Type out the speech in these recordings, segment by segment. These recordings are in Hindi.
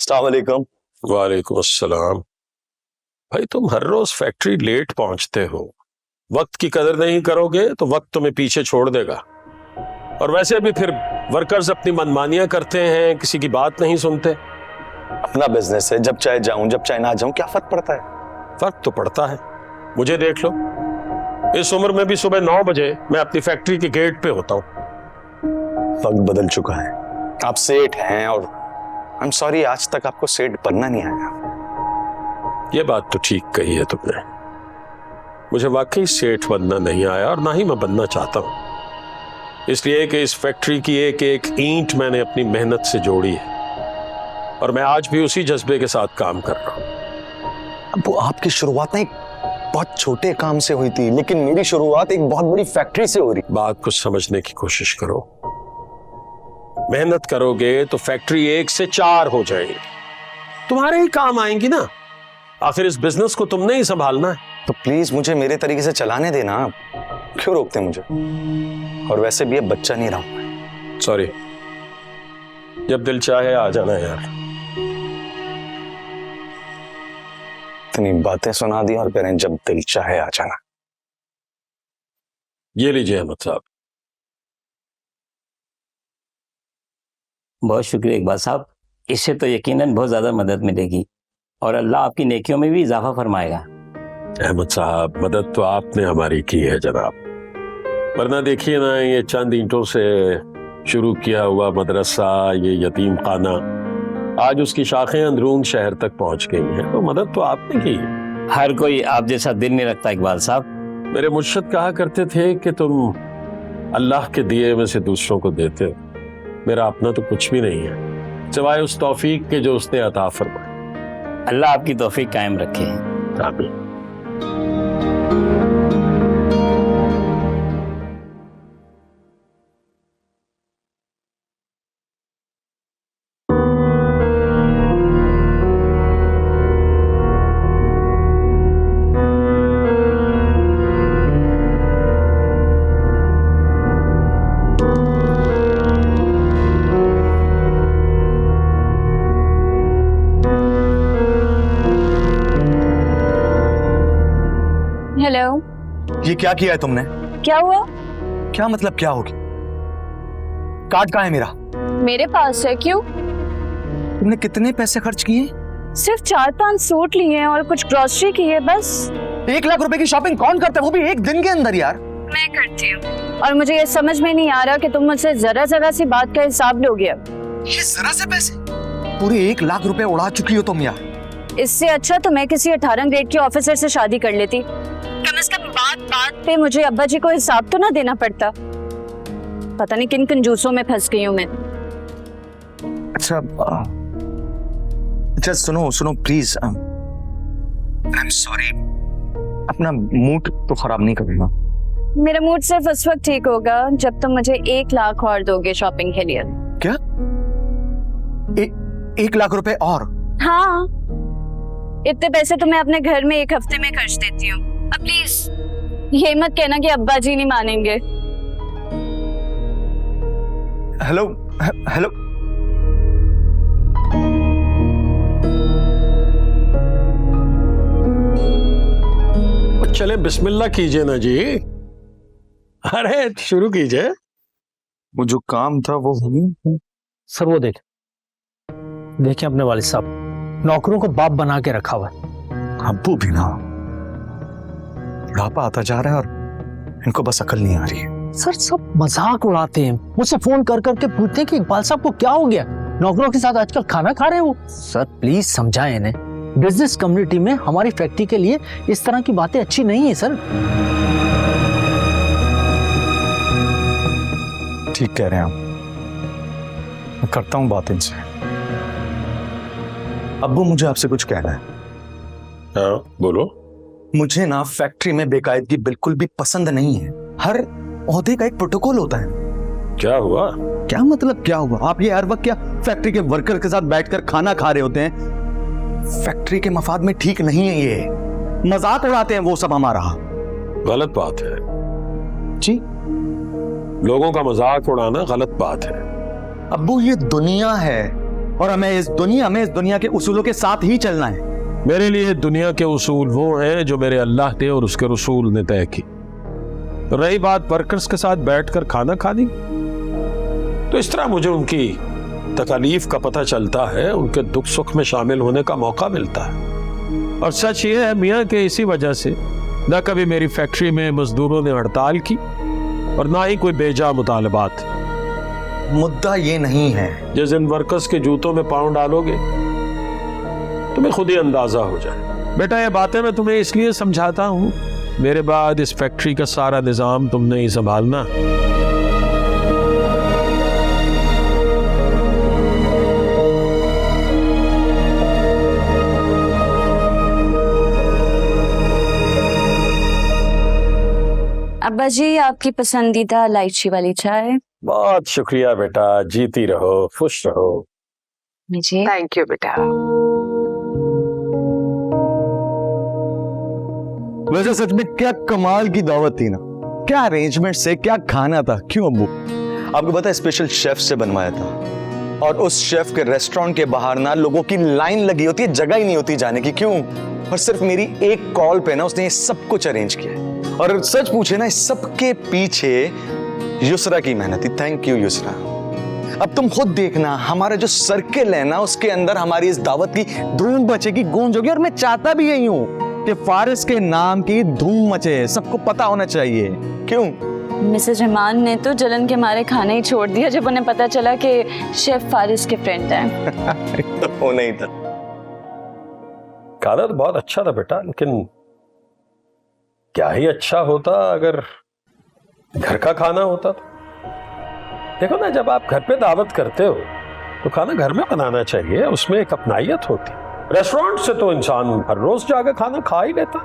अस्सलाम वालेकुम। वालेकुम अस्सलाम। भाई तुम हर रोज फैक्ट्री लेट पहुंचते हो, वक्त की कदर नहीं करोगे तो वक्त तुम्हें पीछे छोड़ देगा। और वैसे भी फिर वर्कर्स अपनी मनमानियां करते हैं, किसी की बात नहीं सुनते। अपना बिजनेस है, जब चाहे जाऊं जब चाहे ना जाऊं, क्या फर्क पड़ता है? फर्क तो पड़ता है, मुझे देख लो, इस उम्र में भी सुबह 9 बजे मैं अपनी फैक्ट्री के गेट पे होता हूँ। वक्त बदल चुका है, आप सेठ हैं और आई एम सॉरी, आज तक आपको सेठ बनना नहीं आया। ये बात तो ठीक कही है तुमने, मुझे वाकई सेठ बनना नहीं आया और ना ही मैं बनना चाहता हूं, इसलिए कि इस फैक्ट्री की एक एक ईंट मैंने अपनी मेहनत से जोड़ी है और मैं आज भी उसी जज्बे के साथ काम कर रहा हूं। अब वो आपकी शुरुआत एक बहुत छोटे काम से हुई थी, लेकिन मेरी शुरुआत एक बहुत बड़ी फैक्ट्री से हो रही। बात को समझने की कोशिश करो, मेहनत करोगे तो फैक्ट्री 1 से 4 हो जाएगी, तुम्हारे ही काम आएंगी ना। आखिर इस बिजनेस को तुमने ही संभालना है। तो प्लीज मुझे मेरे तरीके से चलाने देना, क्यों रोकते मुझे? और वैसे भी अब बच्चा नहीं रहा हूं। सॉरी, जब दिल चाहे आ जाना यार। इतनी बातें सुना दी और कह रहे हैं जब दिल चाहे आ जाना। ये लीजिए अहमद साहब। बहुत शुक्रिया इकबाल साहब, इससे तो यकीनन बहुत ज़्यादा मदद मिलेगी और अल्लाह आपकी नेकियों में भी इजाफा फरमाएगा। अहमद साहब, मदद तो आपने हमारी की है जनाब, वरना देखिए ना, ये चंद ईंटों से शुरू किया हुआ मदरसा, ये यतीम खाना, आज उसकी शाखें अंदरून शहर तक पहुंच गई हैं, तो मदद तो आपने की है। हर कोई आप जैसा दिल नहीं रखता इकबाल साहब। मेरे मुर्शिद कहा करते थे कि तुम अल्लाह के दिए में से दूसरों को देते हो, मेरा अपना तो कुछ भी नहीं है सिवाय उस तौफीक के जो उसने अता फरमाई। अल्लाह आपकी तौफीक कायम रखे। आमीन। हेलो। ये क्या किया है तुमने? क्या हुआ? क्या मतलब क्या होगी? कार्ड कहाँ है मेरा? मेरे पास है। क्यों? तुमने कितने पैसे खर्च किए? सिर्फ 4-5 सूट लिए हैं और कुछ ग्रोसरी की है बस। 1 लाख रुपए की शॉपिंग कौन करता है, वो भी एक दिन के अंदर यार? मैं करती हूँ और मुझे ये समझ में नहीं आ रहा कि तुम मुझसे जरा जरा सी बात का हिसाब लोगे। अब ये जरा से पैसे, पूरे 1 लाख रुपए उड़ा चुकी हो तुम यार। इससे अच्छा तो मैं किसी 18 ग्रेड के ऑफिसर से शादी कर लेती, कम से कम बात बात पे मुझे अब्बा जी को हिसाब तो ना देना पड़ता। पता नहीं किन कंजूसों में फंस गई हूँ मैं। अच्छा सुनो सुनो प्लीज, आई एम सॉरी, अपना मूड तो खराब नहीं करूंगा। मेरा मूड सिर्फ उस वक्त ठीक होगा जब तुम मुझे 1 लाख और दोगे शॉपिंग के लिए। क्या? 1 लाख रुपए और? हाँ, इतने पैसे तो मैं अपने घर में 1 हफ्ते में खर्च देती हूँ। अब प्लीज ये मत कहना कि अब्बा जी नहीं मानेंगे। हेलो हेलो, चले बिस्मिल्लाह कीजिए ना जी। अरे शुरू कीजिए। वो जो काम था वो सर वो देखिए अपने वालिद साहब, नौकरों को बाप बना के रखा हुआ है। अब्बू भी ना, बुढ़ापा आता जा रहा है और इनको बस अकल नहीं आ रही है। सर सब मजाक उड़ाते हैं, मुझसे फोन कर करके पूछते हैं कि इकबाल साहब को क्या हो गया, नौकरों के साथ आजकल खाना खा रहे हो। सर प्लीज समझाएं इन्हें, बिजनेस कम्युनिटी में हमारी फैक्ट्री के लिए इस तरह की बातें अच्छी नहीं है सर। ठीक कह रहे हैं आप, मैं करता हूँ बात इनसे। अब्बू मुझे आपसे कुछ कहना है। हाँ बोलो। मुझे ना फैक्ट्री में बेकायदगी बिल्कुल भी पसंद नहीं है। हर ओहदे का एक प्रोटोकॉल होता है। क्या हुआ? क्या मतलब क्या हुआ? आप ये हर वक्त क्या फैक्ट्री के वर्कर के साथ बैठकर खाना खा रहे होते हैं? फैक्ट्री के मफाद में ठीक नहीं है ये, मजाक उड़ाते हैं वो सब हमारा। गलत बात है जी, लोगों का मजाक उड़ाना गलत बात है। अब्बू ये दुनिया है, और हमें इस दुनिया के उसूलों के साथ ही चलना है। मेरे लिए दुनिया के उसूल वो हैं जो मेरे अल्लाह ने और उसके रसूल ने तय की। तो रही बात वर्कर्स के साथ बैठकर खाना खानी, तो इस तरह मुझे उनकी तकलीफ का पता चलता है, उनके दुख सुख में शामिल होने का मौका मिलता है। और सच ये है मियाँ कि इसी वजह से न कभी मेरी फैक्ट्री में मजदूरों ने हड़ताल की और ना ही कोई बेजा मुतालबात। मुद्दा ये नहीं है। जिस दिन वर्कर्स के जूतों में पांव डालोगे तुम्हें खुद ही अंदाजा हो जाए। बेटा ये बातें मैं तुम्हें इसलिए समझाता हूं, मेरे बाद इस फैक्ट्री का सारा निजाम तुमने ही संभालना। अब्बा जी, आपकी पसंदीदा इलायची वाली चाय। बहुत शुक्रिया बेटा, जीती रहो, खुश रहो। मुझे थैंक यू बेटा। वैसे सच में क्या कमाल की दावत थी ना, क्या अरेंजमेंट से, क्या खाना था। क्यों अब्बू? आपको पता है स्पेशल शेफ से बनवाया था, और उस शेफ के रेस्टोरेंट के बाहर ना लोगों की लाइन लगी होती है, जगह ही नहीं होती जाने की। क्यों? और सिर्फ मेरी एक कॉल पे ना उसने ये सब कुछ अरेंज किया। और सच पूछे ना, इस सब के पीछे युसरा की मेहनत थी। Thank you Yusra. अब तुम खुद देखना, हमारा जो सर्किल है ना उसके अंदर हमारी इस दावत की धूम मचेगी, गूंज होगी। और मैं चाहता भी यही हूं कि फारिस के नाम की धूम मचे, सबको पता होना चाहिए। क्यों? मिसेस रहमान ने तो जलन के मारे खाना ही छोड़ दिया जब उन्हें पता चला कि शेफ फारिस के फ्रेंड हैं। वो नहीं था। खाना तो बहुत अच्छा था बेटा, लेकिन क्या ही अच्छा होता अगर घर का खाना होता। तो देखो ना, जब आप घर पे दावत करते हो तो खाना घर में बनाना चाहिए, उसमें एक अपनाइयत होती। रेस्टोरेंट से तो इंसान हर रोज जाकर खाना खा ही लेता।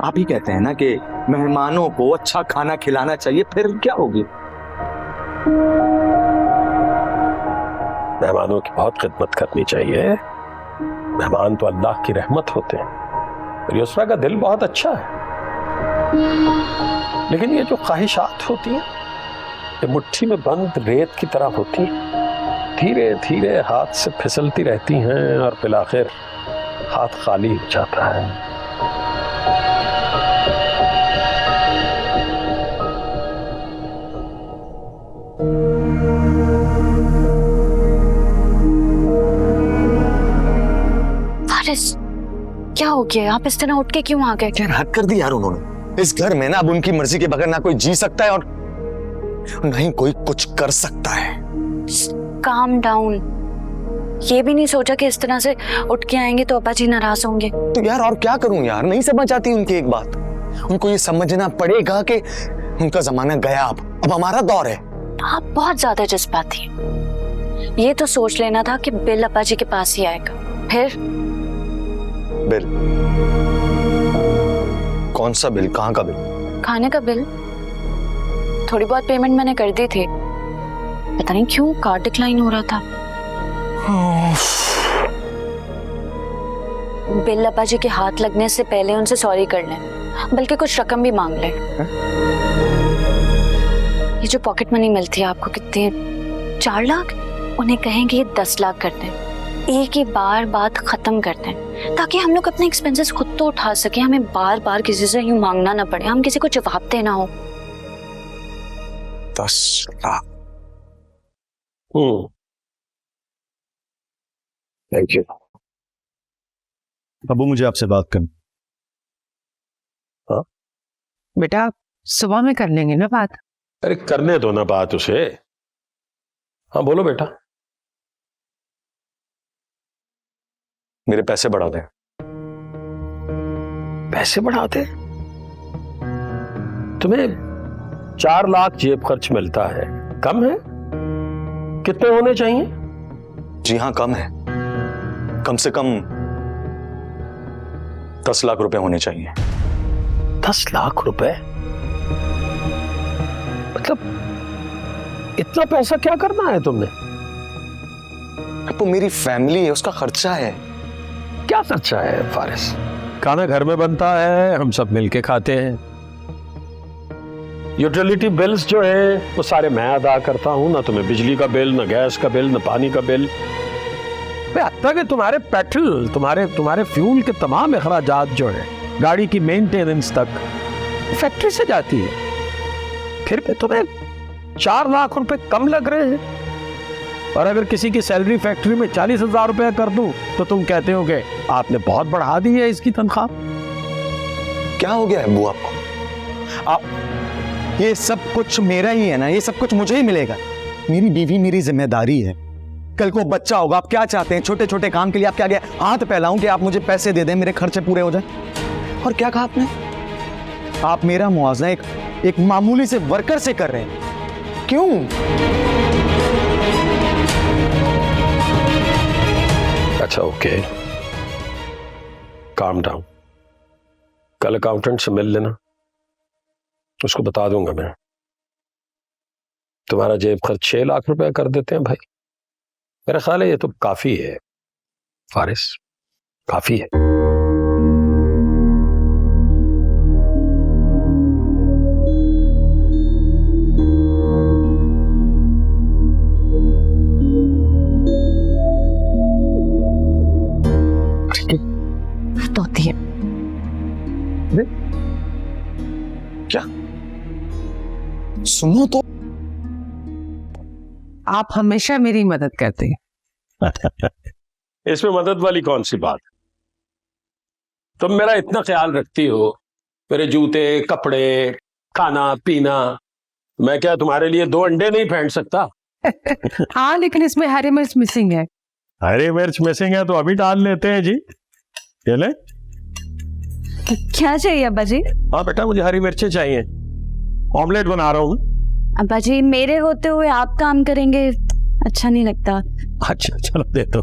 आप ही कहते हैं ना कि मेहमानों को अच्छा खाना खिलाना चाहिए, फिर क्या होगी? मेहमानों की बहुत खिदमत करनी चाहिए। मेहमान तो अल्लाह की रहमत होते हैं। और युसरा का दिल बहुत अच्छा है, लेकिन ये जो ख्वाहिशात होती हैं ये मुट्ठी में बंद रेत की तरह होती हैं, धीरे धीरे हाथ से फिसलती रहती हैं और फिर आखिर हाथ खाली हो जाता है। फारिस, क्या हो गया? आप इस तरह उठ के क्यों आ गए? क्या हद कर दी यार उन्होंने। इस घर में ना अब उनकी मर्जी के बगैर ना कोई जी सकता है और नहीं कोई कुछ कर सकता है। Calm down. ये भी नहीं सोचा कि इस तरह से उठ के आएंगे तो अब्बा जी नाराज होंगे। तो यार और क्या करूं यार, नहीं समझ आती उनकी एक बात। उनको ये समझना पड़ेगा कि उनका जमाना गया, अब हमारा दौर है। आप बहुत ज्यादा जज्बाती हैं। ये तो सोच लेना था कि बिल अब्बा जी के पास ही आएगा। फिर बिल? कौन सा बिल? कहाँ का बिल? खाने का बिल। थोड़ी बहुत पेमेंट मैंने कर दी थी, पता नहीं क्यों कार्ड डिक्लाइन हो रहा था। बिल अब्बा जी के हाथ लगने से पहले उनसे सॉरी कर लें, बल्कि कुछ रकम भी मांग लें। ये जो पॉकेट मनी मिलती है आपको, कितने 4 लाख, उन्हें कहेंगे ये 10 लाख कर दें। एक ही बार बात खत्म कर दें, ताकि हम लोग अपने एक्सपेंसेस खुद तो उठा सके, हमें बार बार किसी से यूं मांगना ना पड़े, हम किसी को जवाब देना हो। 10 लाख। Thank you. अबू मुझे आपसे बात करनी। हाँ बेटा सुबह में कर लेंगे ना बात। अरे करने दो ना बात उसे। हाँ बोलो बेटा। मेरे पैसे बढ़ा दें। पैसे बढ़ाते? तुम्हें 4 लाख जेब खर्च मिलता है, कम है? कितने होने चाहिए? जी हाँ कम है, कम से कम 10 लाख रुपए होने चाहिए। 10 लाख रुपए? मतलब इतना पैसा क्या करना है तुमने? वो मेरी फैमिली है, उसका खर्चा है। क्या खर्चा है फारिस? खाना घर में बनता है, हम सब मिलके खाते हैं। यूटिलिटी बिल्स जो है वो सारे मैं अदा करता हूं, ना तुम्हें बिजली का बिल, ना गैस का बिल, ना पानी का बिल। हत्ता कि तुम्हारे पेट्रोल, तुम्हारे फ्यूल के तमाम अखराजात जो है, गाड़ी की मेंटेनेंस तक फैक्ट्री से जाती है। फिर भी तुम्हें 4 लाख रुपए कम लग रहे हैं। और अगर किसी की सैलरी फैक्ट्री में 40,000 रुपया कर दूं तो तुम कहते हो कि आपने बहुत बढ़ा दी है इसकी तनख्वाह। क्या हो गया अब्बू आपको? आप, ये सब कुछ मेरा ही है ना, ये सब कुछ मुझे ही मिलेगा। मेरी बीवी मेरी जिम्मेदारी है। कल को बच्चा होगा, आप क्या चाहते हैं? छोटे छोटे काम के लिए आप क्या आगे हाथ फैलाऊं कि आप मुझे पैसे दे दें, मेरे खर्चे पूरे हो जाए? और क्या कहा आपने? आप मेरा मुआवजा एक मामूली से वर्कर से कर रहे हैं। क्यों? अच्छा ओके, काम डाउन। कल अकाउंटेंट से मिल लेना, उसको बता दूंगा मैं। तुम्हारा जेब खर्च 6 लाख रुपया कर देते हैं भाई। मेरा ख्याल है ये तो काफी है फारिस, काफी है। होती है। क्या? सुनो तो। आप हमेशा मेरी मदद करते हैं। इसमें मदद वाली कौन सी बात? तुम मेरा इतना ख्याल रखती हो, मेरे जूते, कपड़े, खाना पीना। मैं क्या तुम्हारे लिए 2 अंडे नहीं फेंट सकता? हाँ, लेकिन इसमें हरी मिर्च मिसिंग है। हरी मिर्च मिसिंग है तो अभी डाल लेते हैं जी। ये ले। क्या चाहिए अब्बा जी? हाँ बेटा, मुझे हरी मिर्चें चाहिए, ऑमलेट बना रहा हूँ। अब्बा जी, मेरे होते हुए आप काम करेंगे, अच्छा नहीं लगता। अच्छा चलो दे दो।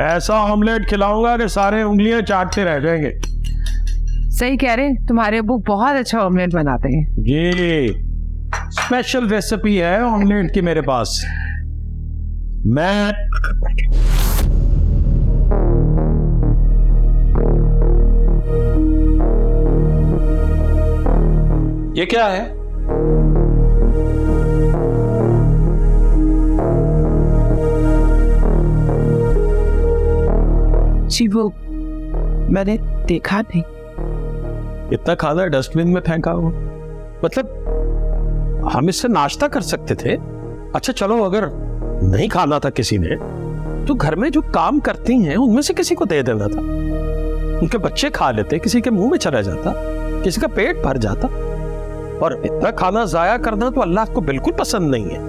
ऐसा ऑमलेट खिलाऊंगा कि सारे उंगलियां चाटते रह जाएंगे। सही कह रहे हैं, तुम्हारे अब्बू बहुत अच्छा ऑमलेट बनाते हैं। जी, स्पेशल रेसिपी है ऑमलेट की मेरे पास। मैं ये क्या है? जी वो मैंने देखा नहीं। इतना खाना डस्टबिन में फेंका हुआ, मतलब हम इससे नाश्ता कर सकते थे। अच्छा चलो, अगर नहीं खाना था किसी ने तो घर में जो काम करती हैं उनमें से किसी को दे देना था। उनके बच्चे खा लेते, किसी के मुंह में चला जाता, किसी का पेट भर जाता। और इतना खाना जाया करना तो अल्लाह को बिल्कुल पसंद नहीं है।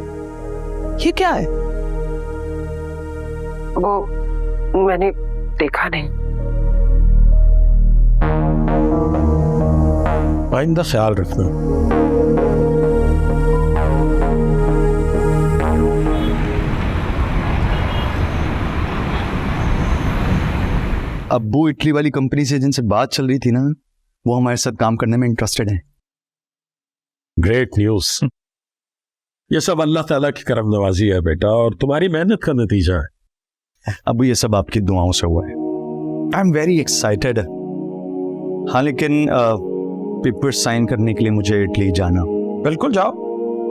ये क्या है? वो मैंने देखा नहीं। आइंदा ख्याल रखना। अब्बू इटली वाली कंपनी से जिनसे बात चल रही थी ना, वो हमारे साथ काम करने में इंटरेस्टेड हैं। Great news. ये सब अल्लाह ताला की करम नवाजी है बेटा, और तुम्हारी मेहनत का नतीजा है। अब्बू ये सब आपकी दुआओं से हुआ है। I am very excited. हाँ, लेकिन पेपर साइन करने के लिए मुझे इटली जाना। बिल्कुल जाओ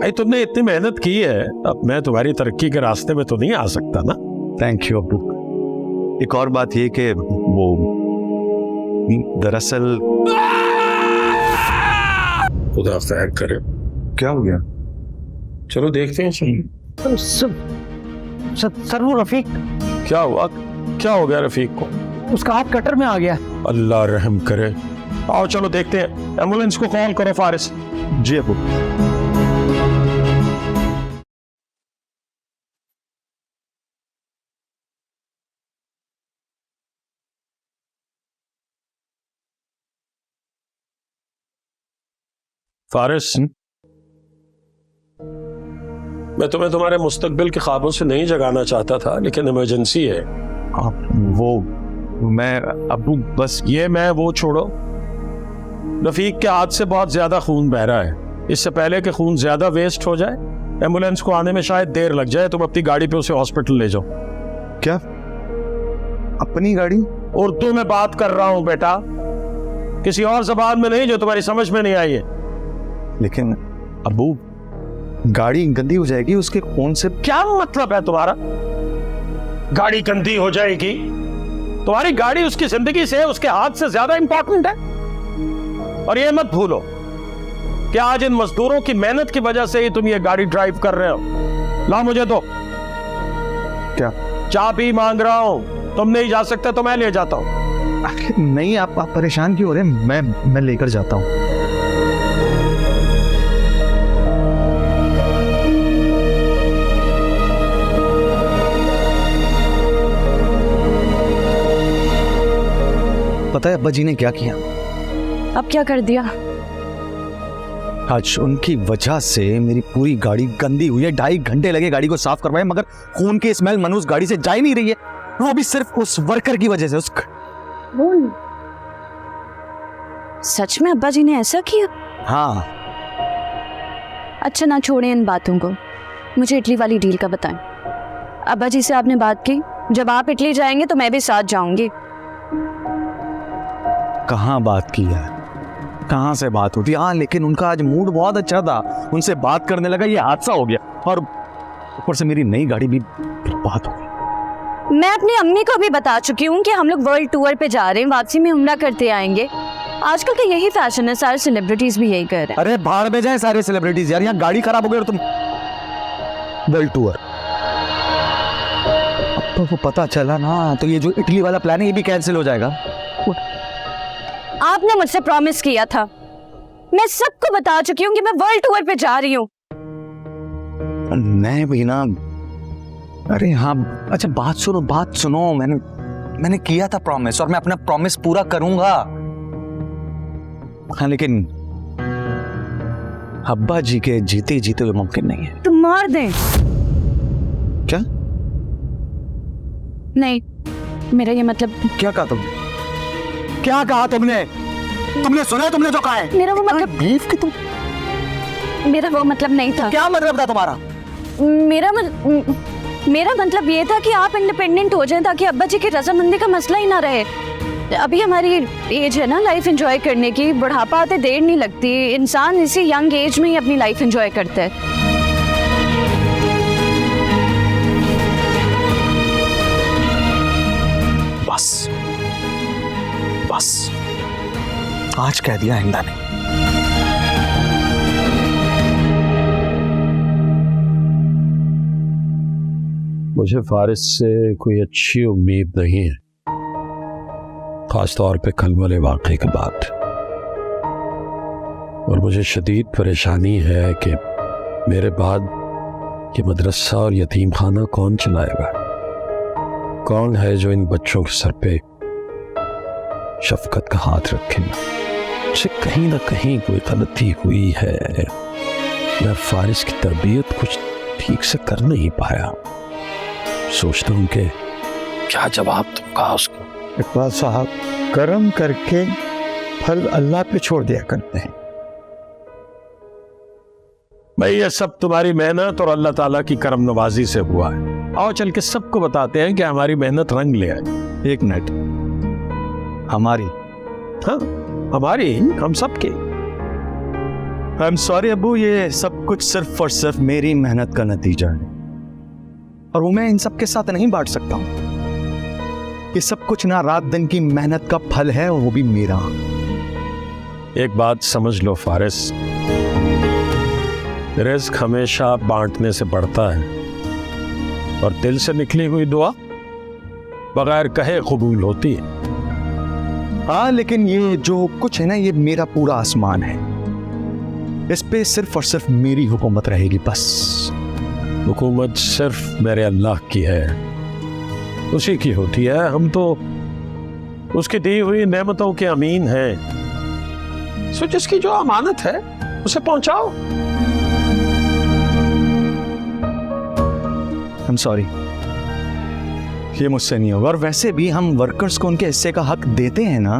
भाई, तुमने इतनी मेहनत की है, अब मैं तुम्हारी तरक्की के रास्ते में तो नहीं आ सकता ना। थैंक यू अब्बू। एक और बात ये कि वो दरअसल खुदा खैर करे। क्या हो गया? चलो देखते हैं। सर वो रफीक, क्या हुआ? क्या हो गया रफीक को? उसका हाथ कटर में आ गया। अल्लाह रहम करे। आओ चलो देखते हैं, एम्बुलेंस को कॉल करो फारिस। जी अब्बू। फारिस, मैं तुम्हें तुम्हारे मुस्तकबिल के ख्वाबों से नहीं जगाना चाहता था, लेकिन इमरजेंसी है। वो मैं अब्बू बस ये मैं वो छोड़ो, रफीक के हाथ से बहुत ज्यादा खून बह रहा है। इससे पहले कि खून ज्यादा वेस्ट हो जाए, एम्बुलेंस को आने में शायद देर लग जाए, तुम अपनी गाड़ी पे उसे हॉस्पिटल ले जाओ। क्या? अपनी गाड़ी? उर्दू में बात कर रहा हूं बेटा, किसी और जबान में नहीं जो तुम्हारी समझ में नहीं आई है। लेकिन अबू गाड़ी गंदी हो जाएगी उसके खून से। क्या मतलब है तुम्हारा? गाड़ी गंदी हो जाएगी? तुम्हारी गाड़ी उसकी जिंदगी से, उसके हाथ से ज्यादा इंपॉर्टेंट है। और ये मत भूलो कि आज इन मजदूरों की मेहनत की वजह से ही तुम ये गाड़ी ड्राइव कर रहे हो। लाओ मुझे दो। क्या? चाबी मांग रहा हूं। तुम नहीं जा सकते तो मैं ले जाता हूं। नहीं, आप परेशान क्यों हो रहे हैं? मैं लेकर जाता हूं। पता है अब्बा जी ने क्या किया? अब क्या कर दिया? आज उनकी वजह से मेरी पूरी गाड़ी गंदी हुई है। 2.5 घंटे लगे गाड़ी को साफ करवाए, मगर खून की स्मेल मनोज गाड़ी से जा ही नहीं रही है। वो भी सिर्फ उस वर्कर की वजह से। सच में अब्बा जी ने ऐसा किया? हाँ। अच्छा ना छोड़े इन बातों को, मुझे इटली वाली डील का बताएं। अब्बा जी से आपने बात की? जब आप इटली जाएंगे तो मैं भी साथ जाऊंगी। कहाँ बात की है? कहाँ से बात होती? हाँ, लेकिन उनका आज मूड बहुत अच्छा था, उनसे बात करने लगा, ये हादसा हो गया और ऊपर से मेरी नई गाड़ी भी बर्बाद हो गई। मैं अपनी अम्मी को भी बता चुकी हूँ कि हम लोग वर्ल्ड टूर पे जा रहे हैं, वापसी में उम्रा करते आएंगे। आजकल का यही फैशन है, सारे सेलिब्रिटीज भी यही कर रहे हैं। अरे बाहर में जाए सारे सेलिब्रिटीज यार, यहाँ गाड़ी खराब हो गई और तुम वर्ल्ड टूर। अब तो वो पता चला ना तो ये जो इटली वाला प्लान है ये भी कैंसिल हो जाएगा। आपने मुझसे प्रॉमिस किया था, मैं सबको बता चुकी हूँ कि मैं वर्ल्ड टूर पे जा रही हूँ। नहीं भी ना। अरे हाँ, अच्छा बात सुनो। मैंने किया था प्रॉमिस और मैं अपना प्रॉमिस पूरा करूंगा। हाँ, लेकिन अब्बा जी के जीते जीते हुए मुमकिन नहीं है। तुम मार दें। क्या? नहीं, मेरा ये मतलब। क्या कहा तुमने? क्या कहा तुमने? तुमने सुना? तुमने जो कहा है? मेरा वो मतलब बीफ की तुम। मेरा वो मतलब नहीं था। क्या मतलब था तुम्हारा? मेरा मतलब ये था कि आप इंडिपेंडेंट हो जाएं ताकि अब्बा जी की रजामंदी का मसला ही ना रहे। अभी हमारी एज है ना लाइफ एंजॉय करने की, बुढ़ापा आते देर नहीं लगती, इंसान इसी यंग एज में ही अपनी लाइफ एंजॉय करता है। बस आज कह दिया, आइंदा नहीं। मुझे फारिस से कोई अच्छी उम्मीद नहीं है, खासतौर पे कल वाले वाक़े के बाद। और मुझे शदीद परेशानी है कि मेरे बाद ये मदरसा और यतीम खाना कौन चलाएगा? कौन है जो इन बच्चों के सर पे शफकत का हाथ रखेगा? मुझे कहीं ना कहीं कोई गलती हुई है। मैं फारिस की तरबियत कुछ ठीक से कर नहीं पाया। सोचता हूँ कि क्या जवाब दूंगा उसको। इकबाल साहब, कर्म करके फल अल्लाह पे छोड़ दिया करते हैं। भाई ये सब तुम्हारी मेहनत और अल्लाह ताला की करम नवाजी से हुआ है। आओ चल के सबको बताते हैं कि हमारी मेहनत रंग ले आई। एक मिनट, हमारी? हाँ, हमारी, हम सबके। आई एम सॉरी अब्बू, ये सब कुछ सिर्फ और सिर्फ मेरी मेहनत का नतीजा है और वो मैं इन सब के साथ नहीं बांट सकता हूं। ये सब कुछ ना रात दिन की मेहनत का फल है और वो भी मेरा। एक बात समझ लो फारिस, रिज़्क हमेशा बांटने से बढ़ता है और दिल से निकली हुई दुआ बगैर कहे कबूल होती है। हाँ, लेकिन ये जो कुछ है ना, ये मेरा पूरा आसमान है। इस पे सिर्फ और सिर्फ मेरी हुकूमत रहेगी बस। हुकूमत सिर्फ मेरे अल्लाह की है, उसी की होती है। हम तो उसकी दी हुई नेमतों के अमीन हैं। सो जिसकी जो अमानत है उसे पहुंचाओ। I'm sorry, ये मुझसे नहीं होगा। और वैसे भी हम वर्कर्स को उनके हिस्से का हक देते हैं ना,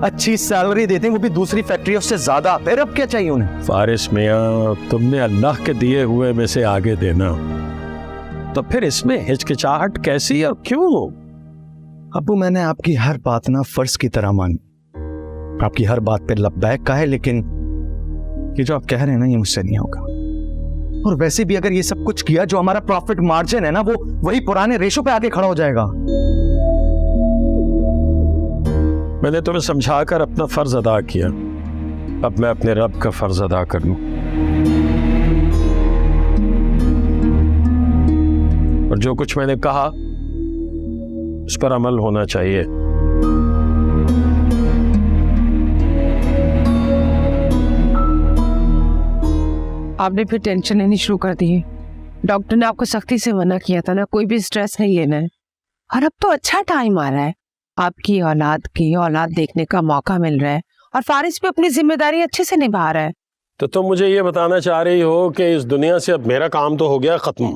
अच्छी सैलरी देते हैं, वो भी दूसरी फैक्ट्री से ज्यादा। फिर अब क्या चाहिए उन्हें? फारिस मियाँ, तुमने अल्लाह के दिए हुए में से आगे देना, तो फिर इसमें हिचकिचाहट कैसी और क्यों? अब्बू, मैंने आपकी हर बात ना फर्ज की तरह मानी, आपकी हर बात पे लब्बैक का है, लेकिन कि जो आप कह रहे हैं ना ये मुझसे नहीं होगा। और वैसे भी अगर ये सब कुछ किया, जो हमारा प्रॉफिट मार्जिन है ना वो वही पुराने रेशो पे आके खड़ा हो जाएगा। मैंने तुम्हें समझाकर अपना फर्ज अदा किया, अब मैं अपने रब का फर्ज अदा कर लूं। और जो कुछ मैंने कहा उस पर अमल होना चाहिए। आपने फिर टेंशन लेनी शुरू कर दी है। डॉक्टर ने आपको सख्ती से मना किया था ना, कोई भी स्ट्रेस नहीं लेना है। और अब तो अच्छा टाइम आ रहा है, आपकी औलाद की औलाद देखने का मौका मिल रहा है और फारिस भी अपनी जिम्मेदारी अच्छे से निभा रहा है। तो तुम मुझे ये बताना चाह रही हो कि इस दुनिया से अब मेरा काम तो हो गया खत्म,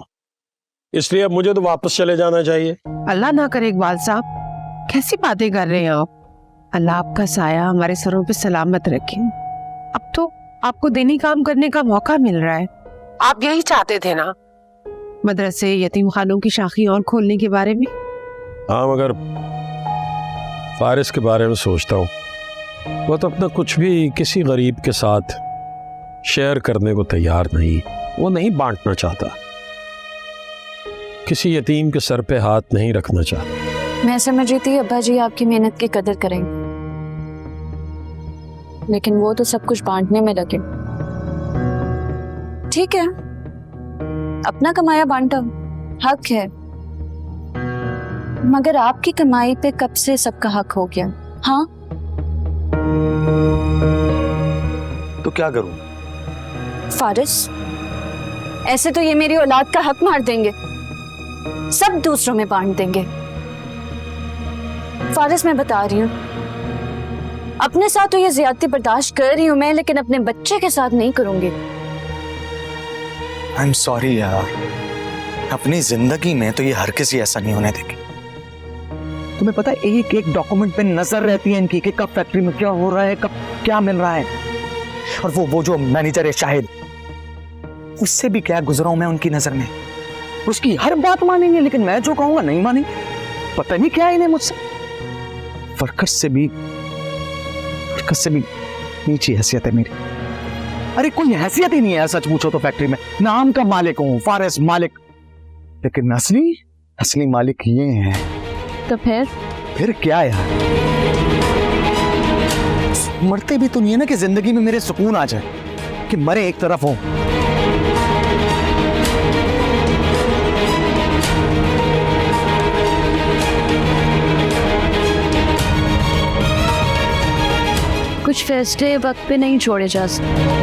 इसलिए अब मुझे तो वापस चले जाना चाहिए? अल्लाह ना करे इकबाल साहब, कैसी बातें कर रहे हैं आप। अल्लाह आपका साया हमारे सरों पे सलामत रखे। अब तो आपको दीनी काम करने का मौका मिल रहा है। आप यही चाहते थे ना, मदरसे यतीम खानों की शाखी और खोलने के बारे में? हाँ, मगर फारिस के बारे में सोचता हूँ, वो तो अपना कुछ भी किसी गरीब के साथ शेयर करने को तैयार नहीं, वो नहीं बांटना चाहता, किसी यतीम के सर पे हाथ नहीं रखना चाहता। मैं समझ रही थी अब्बा जी आपकी मेहनत की कदर करेंगे, लेकिन वो तो सब कुछ बांटने में लगे। ठीक है, अपना कमाया बांटा, हक है, मगर आपकी कमाई पे कब से सबका हक हो गया? हाँ, तो क्या करूं? फारिस, ऐसे तो ये मेरी औलाद का हक मार देंगे, सब दूसरों में बांट देंगे। फारिस, मैं बता रही हूँ, अपने साथ तो ये ज्यादती बर्दाश्त कर रही हूँ मैं, लेकिन अपने बच्चे के साथ नहीं करूंगी। आई एम सॉरी यार, अपनी जिंदगी में तो ये हर किसी ऐसा नहीं होने देगी। तुम्हें पता है एक एक डॉक्यूमेंट पे नजर रहती है इनकी कि कब फैक्ट्री में क्या हो रहा है, कब क्या मिल रहा है। और वो जो मैनेजर है शाहिद, उससे भी क्या गुजरा हूं मैं उनकी नजर में। उसकी हर बात मानेंगे, लेकिन मैं जो कहूंगा नहीं मानेंगे। पता नहीं क्या इन्हें मुझसे। वर्कर्स से भी नीची हैसियत है मेरी। अरे कोई हैसियत ही नहीं है सच पूछो तो फैक्ट्री में। नाम का मालिक हूं, फारिस मालिक, लेकिन असली मालिक ये हैं। तो फिर क्या यार? मरते भी तो नहीं है ना कि जिंदगी में मेरे सुकून आ जाए, कि मरे एक तरफ हो। कुछ फैसले वक्त पे नहीं छोड़े जा सकते।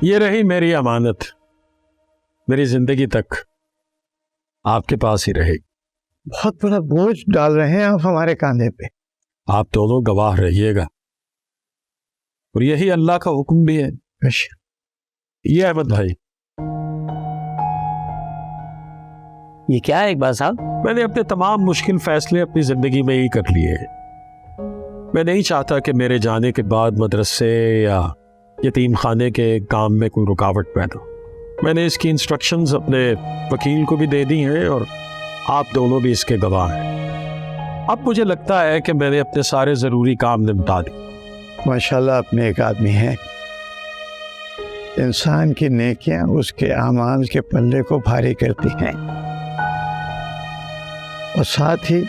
ये रही मेरी अमानत, मेरी जिंदगी तक आपके पास ही रहेगी। बहुत बड़ा बोझ डाल रहे हैं आप हमारे कांधे पे। आप दोनों गवाह रहिएगा, और यही अल्लाह का हुक्म भी है। ये अहमद भाई, ये क्या है इकबाल साहब? मैंने अपने तमाम मुश्किल फैसले अपनी जिंदगी में ही कर लिए हैं। मैं नहीं चाहता कि मेरे जाने के बाद मदरसे या यतीम खाने के काम में कोई रुकावट पैदा हो। मैंने इसकी इंस्ट्रक्शंस अपने वकील को भी दे दी हैं, और आप दोनों भी इसके गवाह हैं। अब मुझे लगता है कि मैंने अपने सारे ज़रूरी काम निपटा दिए। माशाल्लाह अपने एक आदमी हैं। इंसान की नेकियां उसके आमाल के पल्ले को भारी करती हैं, और साथ ही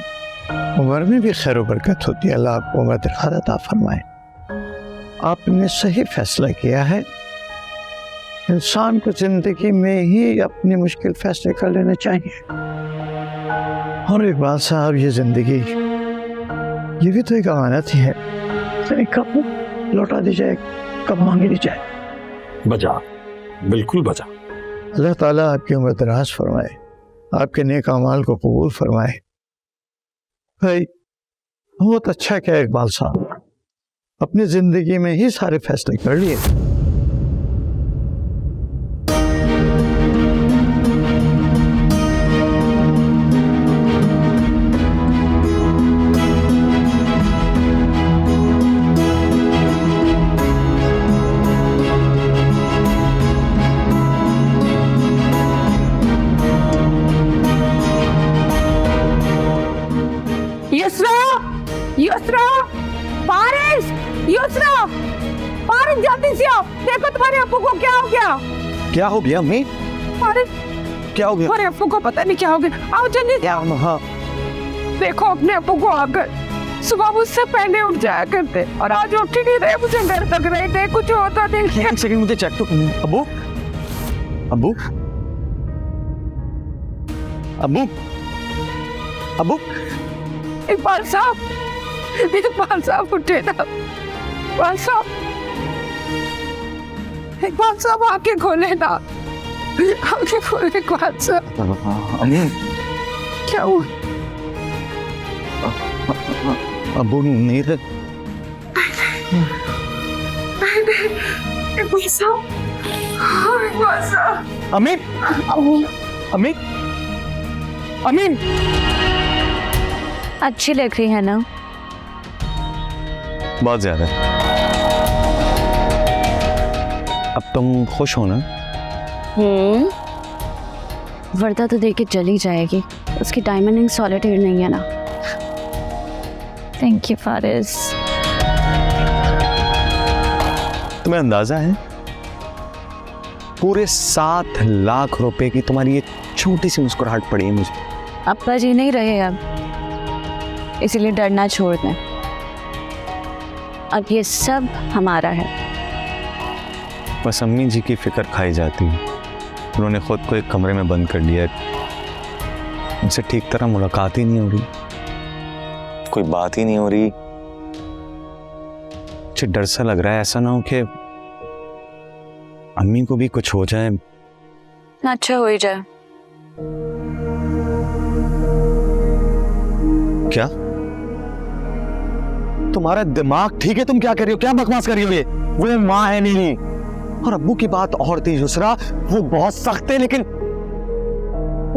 उम्र में भी खैर बरकत होती है। अल्लाह आपको उम्र दराज अता फरमाए। आपने सही फैसला किया है। इंसान को जिंदगी में ही अपने मुश्किल फैसले कर लेने चाहिए। और इकबाल साहब, ये जिंदगी ये भी तो एक अमानत ही है, कब लौटा दी जाए, कब मांगी दी जाए। बजा, बिल्कुल बजा। अल्लाह ताला आपकी उम्र दराज फरमाए, आपके नेक अमाल को कबूल फरमाए। भाई बहुत अच्छा क्या इकबाल साहब, अपनी जिंदगी में ही सारे फैसले कर लिए। यसरा, यसरा, लोग जल्दी से आओ, देखो तुम्हारे अप्पू को क्या हो गया। क्या हो गया अम्मी? अरे क्या हो गया? तुम्हारे अप्पू को पता नहीं क्या हो गया। आओ जल्दी। हाँ देखो अपने अप्पू को आकर, सुबह मुझसे पहले उठ जाया करते और आज उठ ही नहीं रहे, मुझे डर लग रहे थे कुछ होता नहीं। एक सेकंड मुझे चेक तो करना। अब्बू अब्बू अब्बू अब्बू इकबाल साहब उठे ना। इकबाल साहब आंखें खोले ना, आंखें खोले इकबाल साहब। अम्मी क्या हुआ? अब्बू नहीं थे। इकबाल साहब। अम्मी अम्मी अम्मी अच्छी लग रही है ना? बहुत ज्यादा। अब तुम खुश हो ना? वर्दा तो देख के चली जाएगी, उसकी डायमंड रिंग सॉलिटेयर नहीं है ना। Thank you Faris. तुम्हें अंदाजा है पूरे 7 लाख रुपए की तुम्हारी ये छोटी सी मुस्कुराहट पड़ी है मुझे। अप्पा जी नहीं रहे अब, इसीलिए डरना छोड़ दें। अब ये सब हमारा है। बस अम्मी जी की फिक्र खाई जाती है। उन्होंने खुद को एक कमरे में बंद कर लिया है, उनसे ठीक तरह मुलाकात ही नहीं हो रही, कोई बात ही नहीं हो रही। मुझे डर सा लग रहा है ऐसा ना हो कि अम्मी को भी कुछ हो जाए। अच्छा हो ही जाए। क्या तुम्हारा दिमाग ठीक है? तुम क्या कर रही हो? क्या बकवास कर रही हो? ये वो माँ है नहीं, और अब्बू की बात और थी दूसरा, वो बहुत सख्त है। लेकिन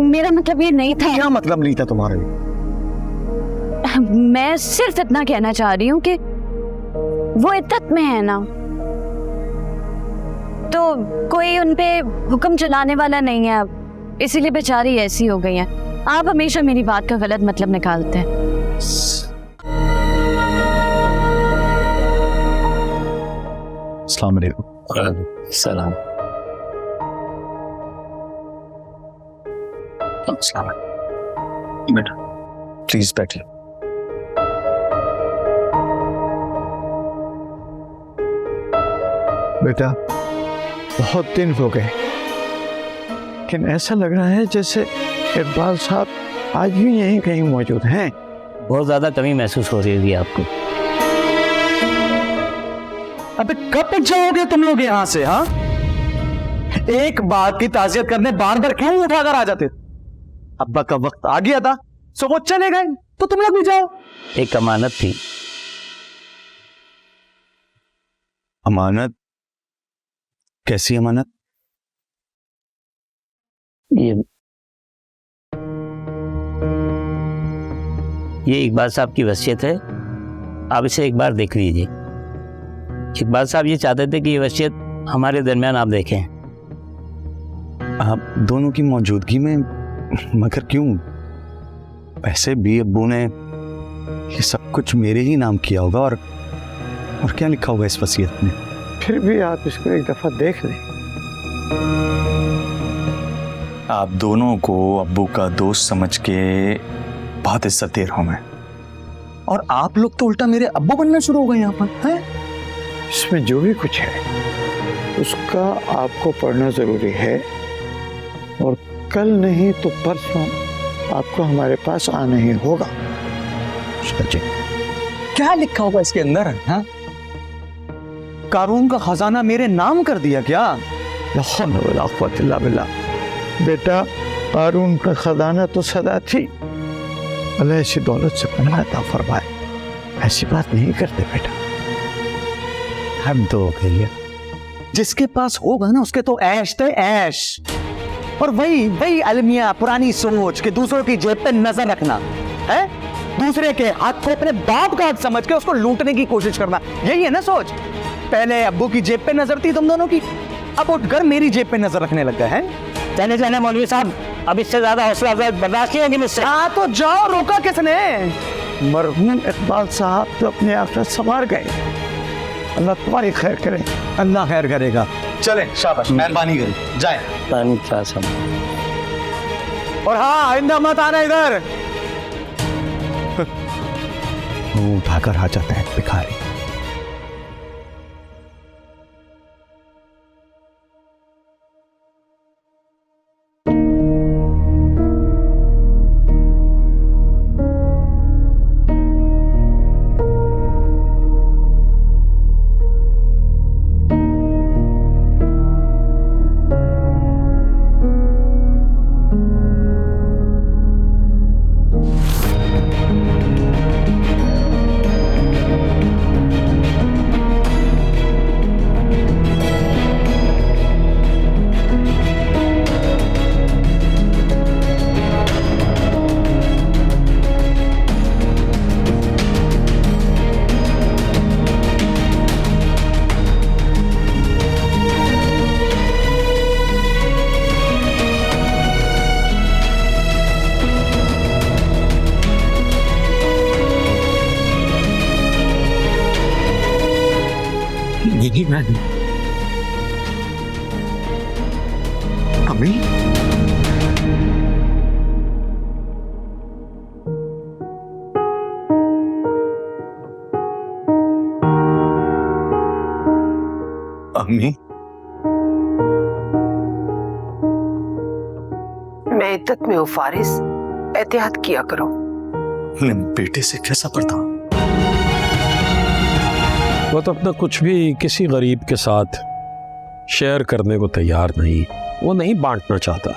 मेरा मतलब ये नहीं था। क्या मतलब नहीं था तुम्हारे लिए? मैं सिर्फ इतना कहना चाह रही हूँ कि वो इद्दत में है ना, तो कोई उनपे हुक्म चलाने वाला नहीं है अब, इसीलिए बेचारी ऐसी हो गई है। आप हमेशा मेरी बात का गलत मतलब निकालते हैं। अस्सलाम वालेकुम। सलाम। बेटा प्लीज बैठिए। बेटा बहुत दिन हो गए, लेकिन ऐसा लग रहा है जैसे इकबाल साहब आज भी यहीं कहीं मौजूद हैं। बहुत ज्यादा कमी महसूस हो रही होगी आपको। अबे कब तक जाओगे तुम लोग यहाँ से? हाँ, एक बात की ताज़ियत करने बार बार क्यों उठाकर आ जाते? अब्बा का वक्त आ गया था, सो वो चले गए, तो तुम लोग भी जाओ। एक अमानत थी। अमानत? कैसी अमानत? ये इकबाल साहब की वसीयत है, आप इसे एक बार देख लीजिए। इकबाल साहब ये चाहते थे कि ये वसीयत हमारे दरमियान आप देखें। आप दोनों की मौजूदगी में? मगर क्यों? वैसे भी अब्बू ने ये सब कुछ मेरे ही नाम किया होगा, और क्या लिखा होगा इस वसीयत में? फिर भी आप इसको एक दफा देख लें। आप दोनों को अब्बू का दोस्त समझ के बहुत इज्जत दे रहा हूं मैं, और आप लोग तो उल्टा मेरे अब्बू बनना शुरू हो गए यहाँ पर हैं? इसमें जो भी कुछ है उसका आपको पढ़ना जरूरी है, और कल नहीं तो परसों आपको हमारे पास आना ही होगा। क्या लिखा होगा इसके अंदर? हाँ, कारून का खजाना मेरे नाम कर दिया क्या? बेटा कारून का खजाना तो सदा थी, अल्लाह ऐसी दौलत से पनाह अता फरमाए। ऐसी बात नहीं करते बेटा। हम तो भैया जिसके पास होगा ना उसके तो ऐश थे ऐश, और वही अलमिया पुरानी सोच के दूसरों की जेब पे नजर रखना है, दूसरे के हाथ को अपने बाप का हाथ समझ के उसको लूटने की कोशिश करना, यही है ना सोच? पहले अब्बू की जेब पे नजर थी तुम दोनों की, अब उठकर मेरी जेब पे नजर रखने लग गए हैं। चले जाने मौलवी साहब, अब इससे ज्यादा हौसला अफजाई बर्दाश्त नहीं होगी मुझसे। हाँ तो जाओ, रोका किसने? मरहूम इकबाल साहब तो अपने आखिरत संवार गए, अल्लाह तुम्हारी खैर करे। अल्लाह खैर करेगा। चले शाबाश, मेहरबानी करें, जाए। पानी क्या सब और हाँ, आइंदा मत आना इधर। मुंह उठाकर आ जाते हैं भिखारी। नहीं मैं अम्मी, अम्मी, मैं इद्दत में हूँ फारिस, एहतियात किया करो। अपने बेटे से कैसा पड़ता? वो तो अपना कुछ भी किसी गरीब के साथ शेयर करने को तैयार नहीं, वो नहीं बांटना चाहता,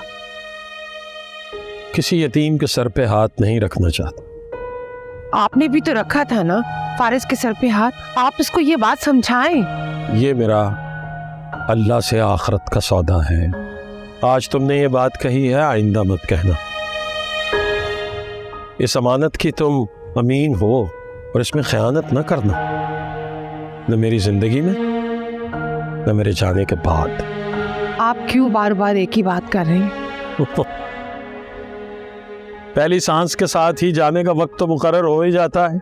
किसी यतीम के सर पे हाथ नहीं रखना चाहता। आपने भी तो रखा था ना फारिस के सर पे हाथ, आप इसको ये बात समझाएं। ये मेरा अल्लाह से आखिरत का सौदा है। आज तुमने ये बात कही है, आइंदा मत कहना। इस अमानत की तुम अमीन हो और इसमें खयानत न करना, न मेरी जिंदगी में न मेरे जाने के बाद। आप क्यों बार बार एक ही बात कर रहे हैं? पहली सांस के साथ ही जाने का वक्त तो मुकर्रर हो ही जाता है।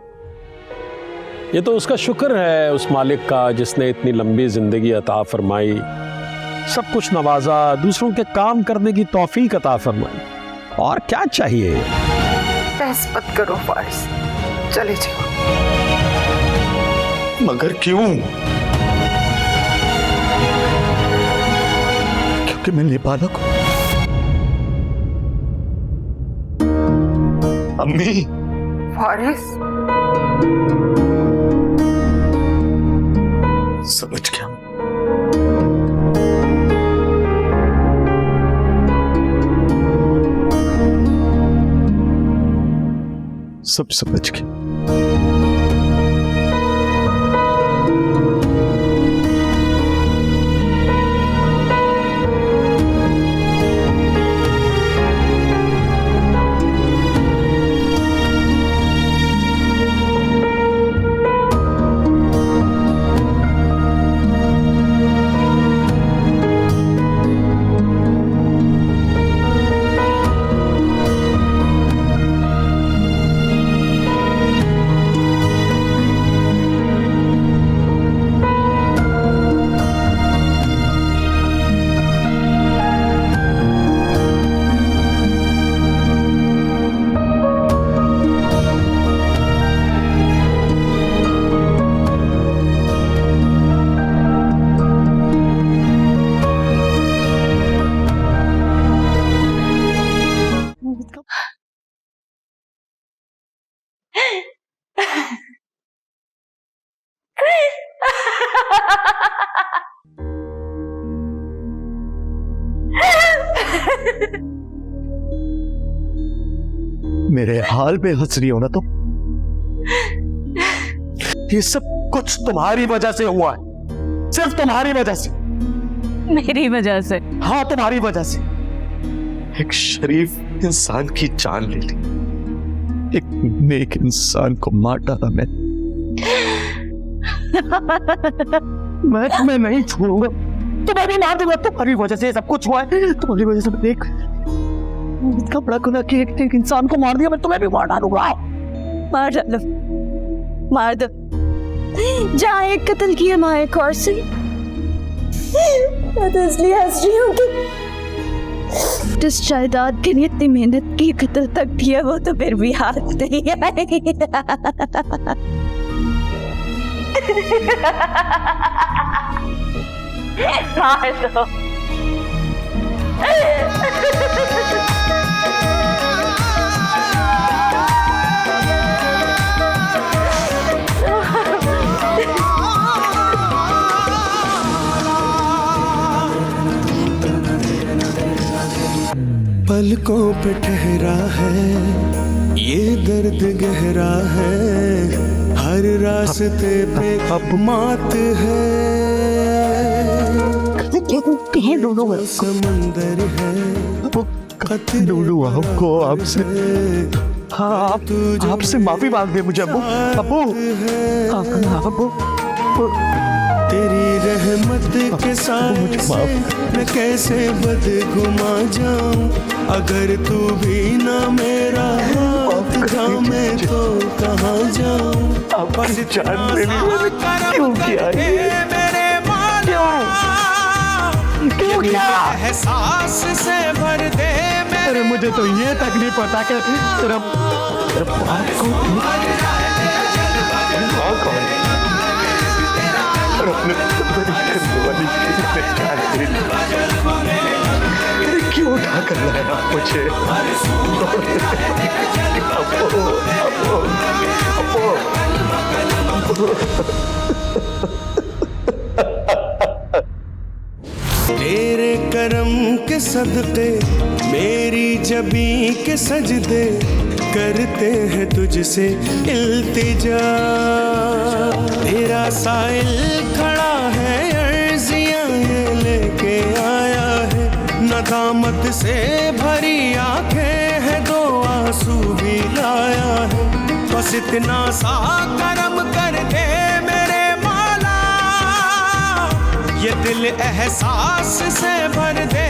ये तो उसका शुक्र है उस मालिक का जिसने इतनी लंबी जिंदगी अता फरमाई, सब कुछ नवाजा, दूसरों के काम करने की तौफीक अता फरमाई। और क्या चाहिए? बहस मत करो फारिस, चले जाओ। मगर क्यों? क्योंकि मैं नाबालग हूं। अम्मी, फारिस समझ गया। सब समझ गया। मेरे हाल पे हंस रही हो ना तुम? ये सब कुछ तुम्हारी वजह से हुआ है, सिर्फ तुम्हारी वजह से। मेरी वजह से? हाँ, तुम्हारी वजह से। एक शरीफ इंसान की जान ले ली, एक नेक इंसान को मार डाला मैं तुम्हें नहीं छोड़ूंगा, तुम्हें भी मार दूंगा। तुम्हारी वजह से सब कुछ हुआ है, तुम्हारी वजह से मैं देख इतना बड़ा गुनाह कि एक इंसान को मार दिया, मैं तुम्हें भी मार डालूंगा। मार डालो, मार दो। जहाँ एक कत्ल किया वहाँ एक और से। मैं तो इसलिए हंस रही हूँ कि जिस जायदाद के लिए इतनी मेहनत की कत्ल तक किया वो तो फिर भी हाथ नहीं आई। पलकों पे ठहरा है ये दर्द गहरा है, हर रास्ते पे मात है, समंदर है डूडू आपको आपसे, हाँ आपसे माफी मांग दे मुझे अबू। तेरी रहमत के साथ मैं कैसे बदगुमा जाऊं, अगर तू भी ना मेरा हाथ थामे तो कहाँ जाऊं। बस जान क्यों किया मेरे माला क्यों किया एहसास से भर दे। अरे मुझे तो ये तक नहीं पता कि तेरा बाप कौन है। क्यों उठा कर लाया मुझे? तेरे करम के सदके मेरी जबी के सजदे करते हैं तुझसे इल्तिजा। तेरा साइल खड़ा है अर्जियां ये लेके आया है, नदामत से भरी आंखें हैं दो आंसू भी लाया है। बस इतना सा करम कर दे मेरे मौला, ये दिल एहसास से भर दे